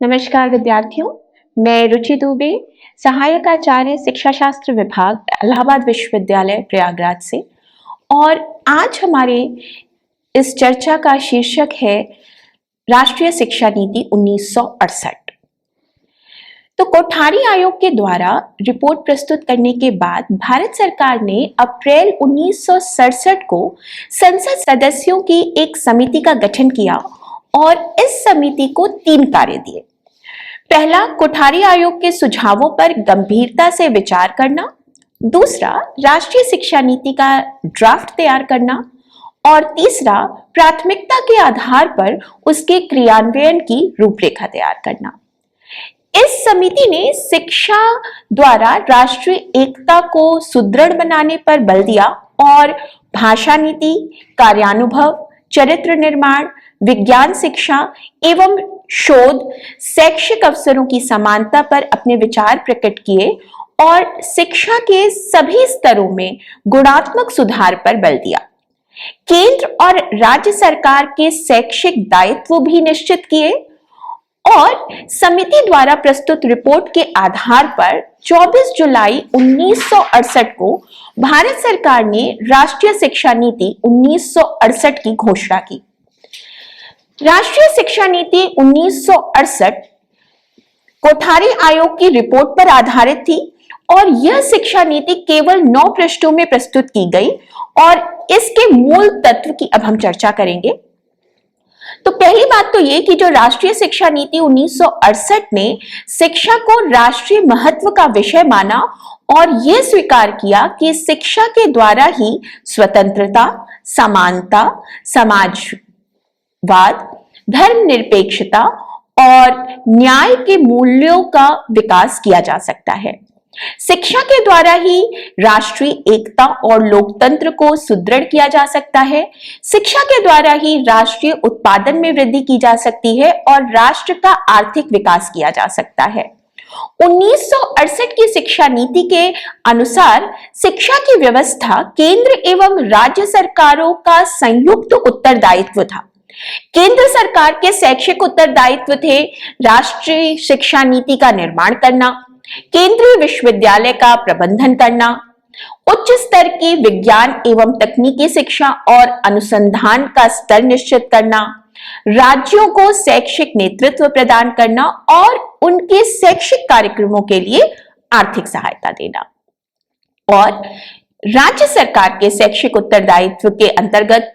नमस्कार विद्यार्थियों, मैं रुचि दुबे, सहायक आचार्य शिक्षा शास्त्र विभाग, इलाहाबाद विश्वविद्यालय प्रयागराज से। और आज हमारे इस चर्चा का शीर्षक है राष्ट्रीय शिक्षा नीति 1968। तो कोठारी आयोग के द्वारा रिपोर्ट प्रस्तुत करने के बाद भारत सरकार ने अप्रैल 1967 को संसद सदस्यों की एक समिति का गठन किया और इस समिति को 3 कार्य दिए। पहला, कोठारी आयोग के सुझावों पर गंभीरता से विचार करना। दूसरा, राष्ट्रीय शिक्षा नीति का ड्राफ्ट तैयार करना। और तीसरा, प्राथमिकता के आधार पर उसके क्रियान्वयन की रूपरेखा तैयार करना। इस समिति ने शिक्षा द्वारा राष्ट्रीय एकता को सुदृढ़ बनाने पर बल दिया और भाषा नीति, कार्यानुभव, चरित्र निर्माण, विज्ञान शिक्षा एवं शोध, शैक्षिक अवसरों की समानता पर अपने विचार प्रकट किए और शिक्षा के सभी स्तरों में गुणात्मक सुधार पर बल दिया। केंद्र और राज्य सरकार के शैक्षिक दायित्व भी निश्चित किए और समिति द्वारा प्रस्तुत रिपोर्ट के आधार पर 24 जुलाई 1968 को भारत सरकार ने राष्ट्रीय शिक्षा नीति 1968 की घोषणा की। राष्ट्रीय शिक्षा नीति 1968 कोठारी आयोग की रिपोर्ट पर आधारित थी और यह शिक्षा नीति केवल 9 पृष्ठों में प्रस्तुत की गई और इसके मूल तत्व की अब हम चर्चा करेंगे। तो पहली बात तो ये कि जो राष्ट्रीय शिक्षा नीति 1968 ने शिक्षा को राष्ट्रीय महत्व का विषय माना और यह स्वीकार किया कि शिक्षा के द्वारा ही स्वतंत्रता, समानता, समाजवाद, धर्मनिरपेक्षता और न्याय के मूल्यों का विकास किया जा सकता है। शिक्षा के द्वारा ही राष्ट्रीय एकता और लोकतंत्र को सुदृढ़ किया जा सकता है। शिक्षा के द्वारा ही राष्ट्रीय उत्पादन में वृद्धि की जा सकती है और राष्ट्र का आर्थिक विकास किया जा सकता है। 1968 की शिक्षा नीति के अनुसार शिक्षा की व्यवस्था केंद्र एवं राज्य सरकारों का संयुक्त उत्तरदायित्व था। केंद्र सरकार के शैक्षिक उत्तरदायित्व थे राष्ट्रीय शिक्षा नीति का निर्माण करना, केंद्रीय विश्वविद्यालय का प्रबंधन करना, उच्च स्तर की विज्ञान एवं तकनीकी शिक्षा और अनुसंधान का स्तर निश्चित करना, राज्यों को शैक्षिक नेतृत्व प्रदान करना और उनके शैक्षिक कार्यक्रमों के लिए आर्थिक सहायता देना। और राज्य सरकार के शैक्षिक उत्तरदायित्व के अंतर्गत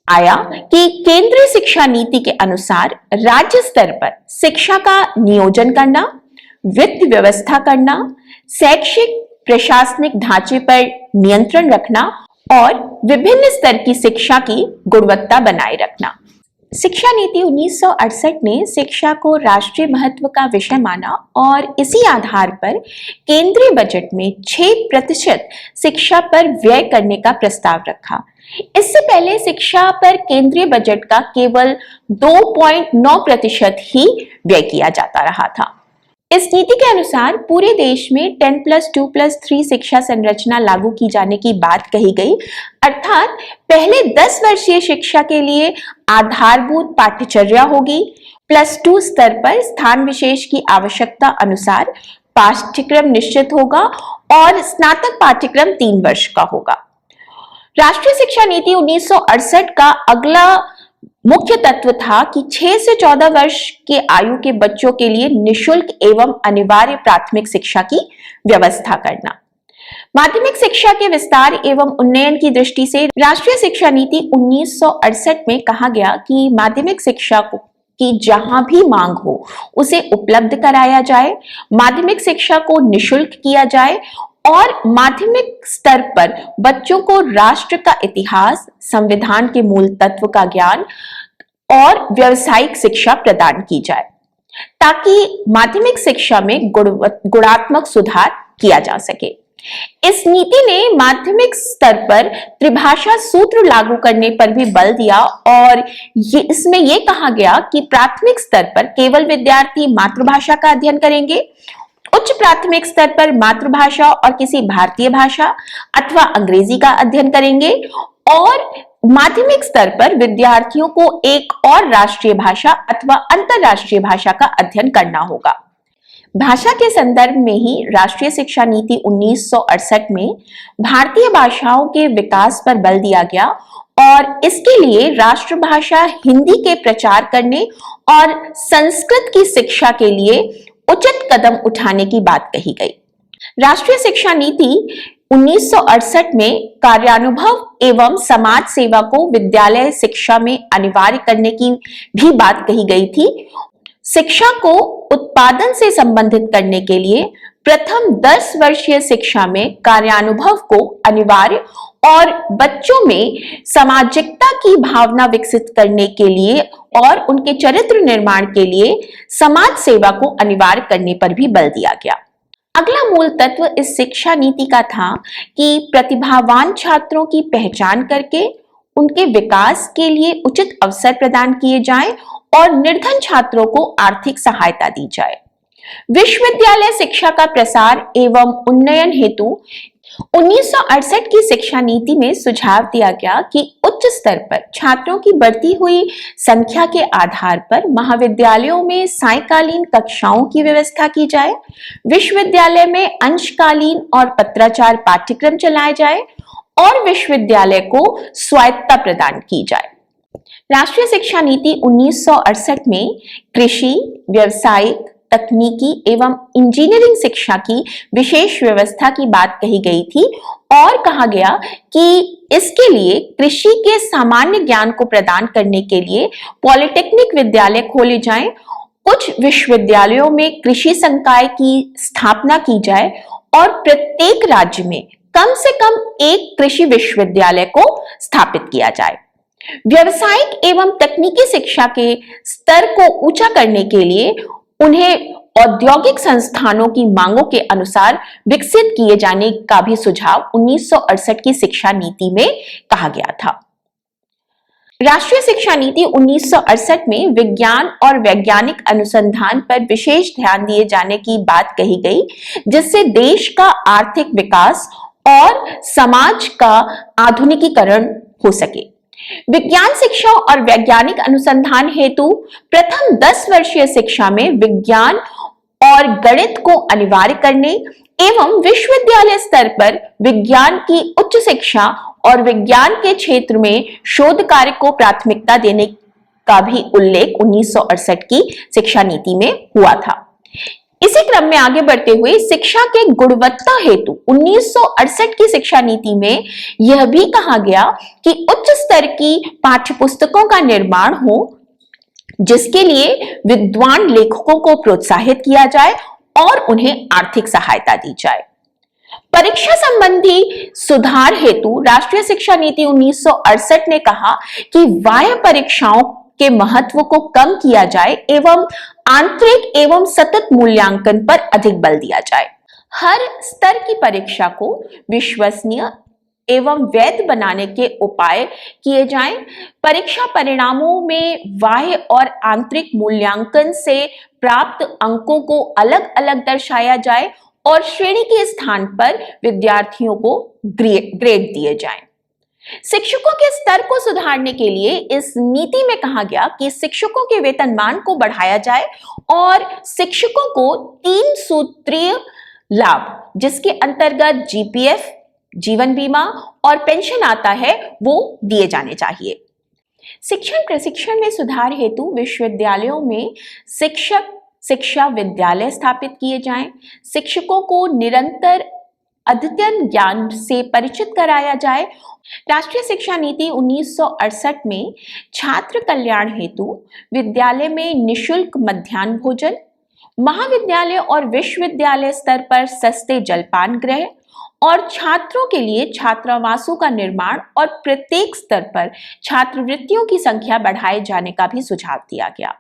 आया कि केंद्रीय शिक्षा नीति के अनुसार राज्य स्तर पर शिक्षा का नियोजन करना, वित्त व्यवस्था करना, शैक्षिक प्रशासनिक ढांचे पर नियंत्रण रखना और विभिन्न स्तर की शिक्षा की गुणवत्ता बनाए रखना। शिक्षा नीति 1968 ने शिक्षा को राष्ट्रीय महत्व का विषय माना और इसी आधार पर केंद्रीय बजट में 6% शिक्षा पर व्यय करने का प्रस्ताव रखा। इससे पहले शिक्षा पर केंद्रीय बजट का केवल 2.9% ही व्यय किया जाता रहा था। इस नीति के अनुसार पूरे देश में 10+2+3 शिक्षा संरचना लागू की जाने की बात कही गई, अर्थात पहले 10 वर्षीय शिक्षा के लिए आधारभूत पाठ्यचर्या होगी। +2 स्तर पर स्थान विशेष की आवश्यकता अनुसार पाठ्यक्रम निश्चित होगा और स्नातक पाठ्यक्रम 3 वर्ष का होगा। राष्ट्रीय शिक्षा नीति 1968 का अगला मुख्य तत्व था कि 6 से 14 वर्ष के आयु के बच्चों के लिए निशुल्क एवं अनिवार्य प्राथमिक शिक्षा की व्यवस्था करना। माध्यमिक शिक्षा के विस्तार एवं उन्नयन की दृष्टि से राष्ट्रीय शिक्षा नीति 1968 में कहा गया कि माध्यमिक शिक्षा की जहां भी मांग हो उसे उपलब्ध कराया जाए, माध्यमिक शिक्षा को निशुल्क किया जाए और माध्यमिक स्तर पर बच्चों को राष्ट्र का इतिहास, संविधान के मूल तत्व का ज्ञान और व्यावसायिक शिक्षा प्रदान की जाए ताकि माध्यमिक शिक्षा में गुणात्मक सुधार किया जा सके। इस नीति ने माध्यमिक स्तर पर त्रिभाषा सूत्र लागू करने पर भी बल दिया और इसमें यह कहा गया कि प्राथमिक स्तर पर केवल विद्यार्थी मातृभाषा का अध्ययन करेंगे, उच्च प्राथमिक स्तर पर मातृभाषा और किसी भारतीय भाषा अथवा अंग्रेजी का अध्ययन करेंगे और माध्यमिक स्तर पर विद्यार्थियों को एक और राष्ट्रीय भाषा अथवा अंतरराष्ट्रीय भाषा का अध्ययन करना होगा। भाषा के संदर्भ में ही राष्ट्रीय शिक्षा नीति 1968 में भारतीय भाषाओं के विकास पर बल दिया गया और इसके लिए राष्ट्रभाषा हिंदी के प्रचार करने और संस्कृत की शिक्षा के लिए उचित कदम उठाने की बात कही गई। राष्ट्रीय शिक्षा नीति 1968 में कार्यानुभव एवं समाज सेवा को विद्यालय शिक्षा में अनिवार्य करने की भी बात कही गई थी। शिक्षा को उत्पादन से संबंधित करने के लिए प्रथम 10 वर्षीय शिक्षा में कार्यानुभव को अनिवार्य और बच्चों में सामाजिकता की भावना विकसित करने के लिए और उनके चरित्र निर्माण के लिए समाज सेवा को अनिवार्य करने पर भी बल दिया गया। अगला मूल तत्व इस शिक्षा नीति का था कि प्रतिभावान छात्रों की पहचान करके उनके विकास के लिए उचित अवसर प्रदान किए जाएं और निर्धन छात्रों को आर्थिक सहायता दी जाए। विश्वविद्यालय शिक्षा का प्रसार एवं उन्नयन हेतु 1968 की शिक्षा नीति में सुझाव दिया गया कि उच्च स्तर पर छात्रों की बढ़ती हुई संख्या के आधार पर महाविद्यालयों में सायंकालीन कक्षाओं की व्यवस्था की जाए, विश्वविद्यालय में अंशकालीन और पत्राचार पाठ्यक्रम चलाए जाए और विश्वविद्यालय को स्वायत्तता प्रदान की जाए। राष्ट्रीय शिक्षा नीति 1968 में कृषि, व्यावसायिक, तकनीकी एवं इंजीनियरिंग शिक्षा की विशेष व्यवस्था की बात कही गई थी और कहा गया कि इसके लिए कृषि के सामान्य ज्ञान को प्रदान करने के लिए पॉलिटेक्निक विद्यालय खोले जाएं, कुछ विश्वविद्यालयों में कृषि संकाय की स्थापना की जाए और प्रत्येक राज्य में कम से कम एक कृषि विश्वविद्यालय को स्थापित किया जाए। व्यावसायिक एवं तकनीकी शिक्षा के स्तर को ऊंचा करने के लिए उन्हें औद्योगिक संस्थानों की मांगों के अनुसार विकसित किए जाने का भी सुझाव 1968 की शिक्षा नीति में कहा गया था। राष्ट्रीय शिक्षा नीति 1968 में विज्ञान और वैज्ञानिक अनुसंधान पर विशेष ध्यान दिए जाने की बात कही गई, जिससे देश का आर्थिक विकास और समाज का आधुनिकीकरण हो सके। विज्ञान शिक्षा और वैज्ञानिक अनुसंधान हेतु प्रथम 10 वर्षीय शिक्षा में विज्ञान और गणित को अनिवार्य करने एवं विश्वविद्यालय स्तर पर विज्ञान की उच्च शिक्षा और विज्ञान के क्षेत्र में शोध कार्य को प्राथमिकता देने का भी उल्लेख 1968 की शिक्षा नीति में हुआ था। इसी क्रम में आगे बढ़ते हुए शिक्षा के गुणवत्ता हेतु 1968 की शिक्षा नीति में यह भी कहा गया कि उच्च स्तर की पाठ्यपुस्तकों का निर्माण हो, जिसके लिए विद्वान लेखकों को प्रोत्साहित किया जाए और उन्हें आर्थिक सहायता दी जाए। परीक्षा संबंधी सुधार हेतु राष्ट्रीय शिक्षा नीति 1968 ने कहा कि बाह्य परीक्षाओं के महत्व को कम किया जाए एवं आंतरिक एवं सतत मूल्यांकन पर अधिक बल दिया जाए। हर स्तर की परीक्षा को विश्वसनीय एवं वैध बनाने के उपाय किए जाएं। परीक्षा परिणामों में बाह्य और आंतरिक मूल्यांकन से प्राप्त अंकों को अलग अलग दर्शाया जाए और श्रेणी के स्थान पर विद्यार्थियों को ग्रेड दिए जाएं। शिक्षकों के स्तर को सुधारने के लिए इस नीति में कहा गया कि शिक्षकों के वेतनमान को बढ़ाया जाए और शिक्षकों को 3 सूत्रीय लाभ, जिसके अंतर्गत जीपीएफ, जीवन बीमा और पेंशन आता है, वो दिए जाने चाहिए। शिक्षण प्रशिक्षण में सुधार हेतु विश्वविद्यालयों में शिक्षक शिक्षा विद्यालय स्थापित किए जाएं। शिक्षकों को निरंतर अद्यतन ज्ञान से परिचित कराया जाए। राष्ट्रीय शिक्षा नीति 1968 में छात्र कल्याण हेतु विद्यालय में निशुल्क मध्याह्न भोजन, महाविद्यालय और विश्वविद्यालय स्तर पर सस्ते जलपान गृह और छात्रों के लिए छात्रावासों का निर्माण और प्रत्येक स्तर पर छात्रवृत्तियों की संख्या बढ़ाए जाने का भी सुझाव दिया गया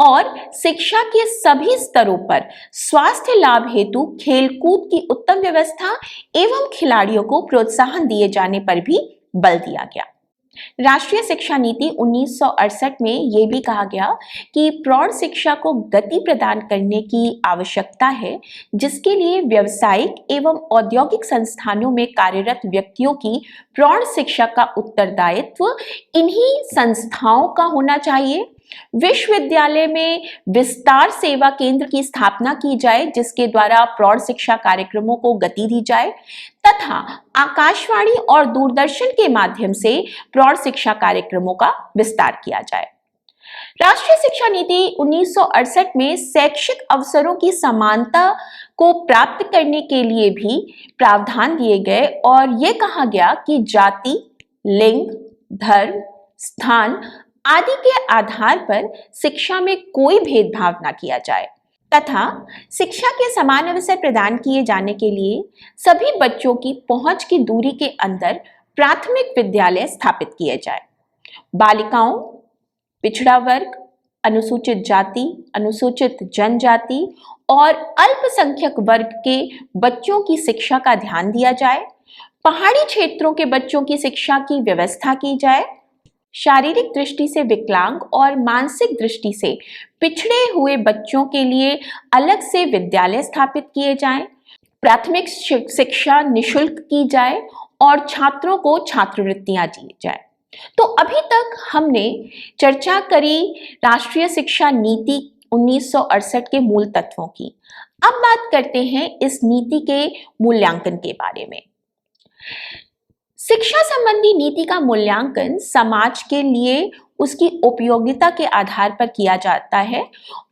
और शिक्षा के सभी स्तरों पर स्वास्थ्य लाभ हेतु खेलकूद की उत्तम व्यवस्था एवं खिलाड़ियों को प्रोत्साहन दिए जाने पर भी बल दिया गया। राष्ट्रीय शिक्षा नीति 1968 में यह भी कहा गया कि प्रौढ़ शिक्षा को गति प्रदान करने की आवश्यकता है, जिसके लिए व्यावसायिक एवं औद्योगिक संस्थानों में कार्यरत व्यक्तियों की प्रौढ़ शिक्षा का उत्तरदायित्व इन्हीं संस्थाओं का होना चाहिए। विश्वविद्यालय में विस्तार सेवा केंद्र की स्थापना की जाए, जिसके द्वारा प्रौढ़ शिक्षा कार्यक्रमों को गति दी जाए तथा आकाशवाणी और दूरदर्शन के माध्यम से प्रौढ़ शिक्षा कार्यक्रमों का विस्तार किया जाए। राष्ट्रीय शिक्षा नीति 1968 में शैक्षिक अवसरों की समानता को प्राप्त करने के लिए भी प्रावधान दिए गए और यह कहा गया कि जाति, लिंग, धर्म, स्थान आदि के आधार पर शिक्षा में कोई भेदभाव न किया जाए तथा शिक्षा के समान अवसर प्रदान किए जाने के लिए सभी बच्चों की पहुंच की दूरी के अंदर प्राथमिक विद्यालय स्थापित किए जाए। बालिकाओं, पिछड़ा वर्ग, अनुसूचित जाति, अनुसूचित जनजाति और अल्पसंख्यक वर्ग के बच्चों की शिक्षा का ध्यान दिया जाए। पहाड़ी क्षेत्रों के बच्चों की शिक्षा की व्यवस्था की जाए। शारीरिक दृष्टि से विकलांग और मानसिक दृष्टि से पिछड़े हुए बच्चों के लिए अलग से विद्यालय स्थापित किए जाएं। प्राथमिक शिक्षा निशुल्क की जाए और छात्रों को छात्रवृत्तियां दी जाए। तो अभी तक हमने चर्चा करी राष्ट्रीय शिक्षा नीति 1968 के मूल तत्वों की। अब बात करते हैं इस नीति के मूल्यांकन के बारे में। शिक्षा संबंधी नीति का मूल्यांकन समाज के लिए उसकी उपयोगिता के आधार पर किया जाता है,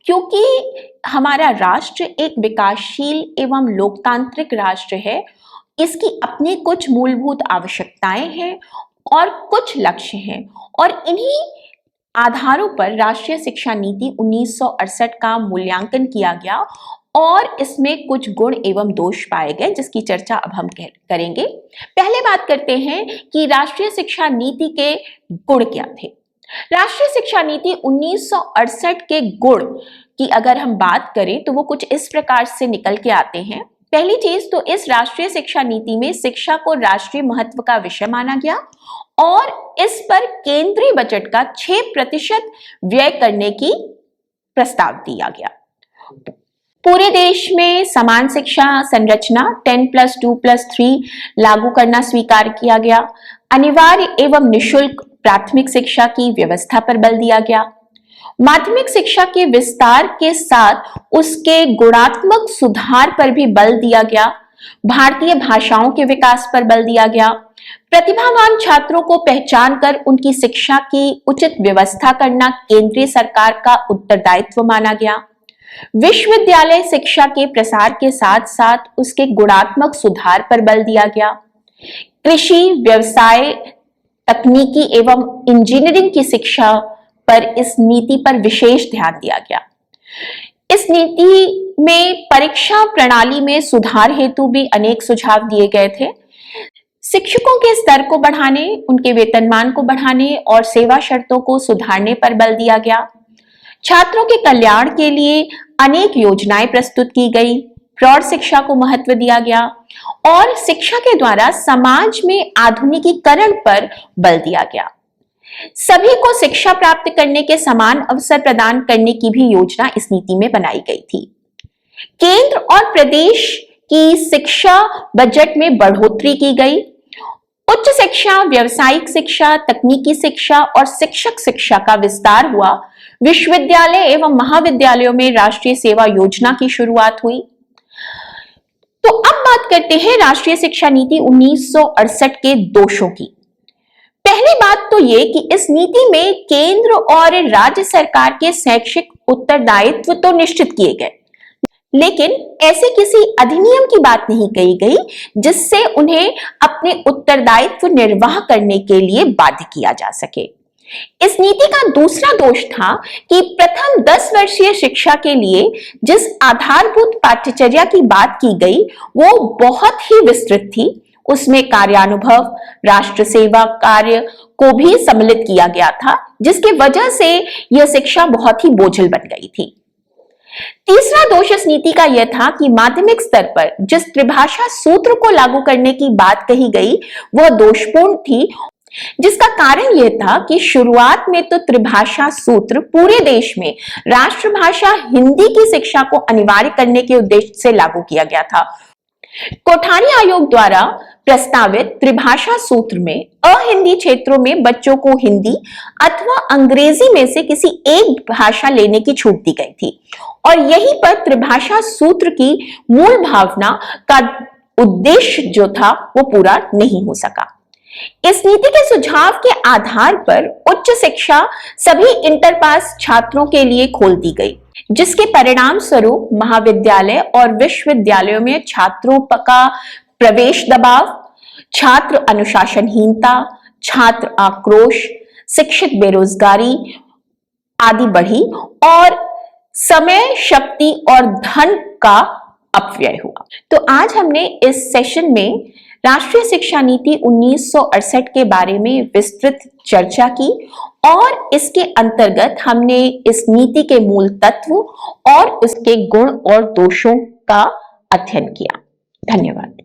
क्योंकि हमारा राष्ट्र एक विकासशील एवं लोकतांत्रिक राष्ट्र है। इसकी अपनी कुछ मूलभूत आवश्यकताएं हैं और कुछ लक्ष्य हैं और इन्हीं आधारों पर राष्ट्रीय शिक्षा नीति 1968 का मूल्यांकन किया गया और इसमें कुछ गुण एवं दोष पाए गए, जिसकी चर्चा अब हम करेंगे। पहले बात करते हैं कि राष्ट्रीय शिक्षा नीति के गुण क्या थे। राष्ट्रीय शिक्षा नीति 1968 के गुण की अगर हम बात करें तो वो कुछ इस प्रकार से निकल के आते हैं। पहली चीज तो इस राष्ट्रीय शिक्षा नीति में शिक्षा को राष्ट्रीय महत्व का विषय माना गया और इस पर केंद्रीय बजट का 6% व्यय करने की प्रस्ताव दिया गया। पूरे देश में समान शिक्षा संरचना 10+2+3 लागू करना स्वीकार किया गया। अनिवार्य एवं निशुल्क प्राथमिक शिक्षा की व्यवस्था पर बल दिया गया। माध्यमिक शिक्षा के विस्तार के साथ उसके गुणात्मक सुधार पर भी बल दिया गया। भारतीय भाषाओं के विकास पर बल दिया गया। प्रतिभावान छात्रों को पहचान कर उनकी शिक्षा की उचित व्यवस्था करना केंद्रीय सरकार का उत्तरदायित्व माना गया। विश्वविद्यालय शिक्षा के प्रसार के साथ साथ उसके गुणात्मक सुधार पर बल दिया गया। कृषि, व्यवसाय, तकनीकी एवं इंजीनियरिंग की शिक्षा पर इस नीति पर विशेष ध्यान दिया गया। इस नीति में परीक्षा प्रणाली में सुधार हेतु भी अनेक सुझाव दिए गए थे। शिक्षकों के स्तर को बढ़ाने, उनके वेतनमान को बढ़ाने और सेवा शर्तों को सुधारने पर बल दिया गया। छात्रों के कल्याण के लिए अनेक योजनाएं प्रस्तुत की गई। प्रौढ़ शिक्षा को महत्व दिया गया और शिक्षा के द्वारा समाज में आधुनिकीकरण पर बल दिया गया। सभी को शिक्षा प्राप्त करने के समान अवसर प्रदान करने की भी योजना इस नीति में बनाई गई थी। केंद्र और प्रदेश की शिक्षा बजट में बढ़ोतरी की गई। उच्च शिक्षा, व्यावसायिक शिक्षा, तकनीकी शिक्षा और शिक्षक शिक्षा का विस्तार हुआ। विश्वविद्यालय एवं महाविद्यालयों में राष्ट्रीय सेवा योजना की शुरुआत हुई। तो अब बात करते हैं राष्ट्रीय शिक्षा नीति 1968 के दोषों की। पहली बात तो ये कि इस नीति में केंद्र और राज्य सरकार के शैक्षिक उत्तरदायित्व तो निश्चित किए गए, लेकिन ऐसे किसी अधिनियम की बात नहीं कही गई जिससे उन्हें अपने उत्तरदायित्व निर्वाह करने के लिए बाध्य किया जा सके। इस नीति का दूसरा दोष था कि प्रथम 10 वर्षीय शिक्षा के लिए जिस आधारभूत पाठ्यचर्या की बात की गई वो बहुत ही विस्तृत थी। उसमें कार्यानुभव, राष्ट्र सेवा कार्य को भी सम्मिलित किया गया था, जिसकी वजह से यह शिक्षा बहुत ही बोझिल बन गई थी। तीसरा दोष इस नीति का यह था कि माध्यमिक स्तर पर जिस त्रिभाषा सूत्र को लागू करने की बात कही गई वह दोषपूर्ण थी। जिसका कारण यह था कि शुरुआत में तो त्रिभाषा सूत्र पूरे देश में राष्ट्रभाषा हिंदी की शिक्षा को अनिवार्य करने के उद्देश्य से लागू किया गया था। कोठारी आयोग द्वारा प्रस्तावित त्रिभाषा सूत्र में अहिंदी क्षेत्रों में बच्चों को हिंदी अथवा अंग्रेजी में से किसी एक भाषा लेने की छूट दी गई थी और यहीं पर त्रिभाषा सूत्र की मूल भावना का उद्देश्य जो था वो पूरा नहीं हो सका। इस नीति के सुझाव के आधार पर उच्च शिक्षा सभी इंटर पास छात्रों के लिए खोल दी गई, जिसके परिणाम स्वरूप महाविद्यालय और विश्वविद्यालयों में छात्रों का प्रवेश दबाव, छात्र अनुशासनहीनता, छात्र आक्रोश, शिक्षित बेरोजगारी आदि बढ़ी और समय, शक्ति और धन का अपव्यय हुआ। तो आज हमने इस सेशन में राष्ट्रीय शिक्षा नीति 1968 के बारे में विस्तृत चर्चा की और इसके अंतर्गत हमने इस नीति के मूल तत्व और उसके गुण और दोषों का अध्ययन किया। धन्यवाद।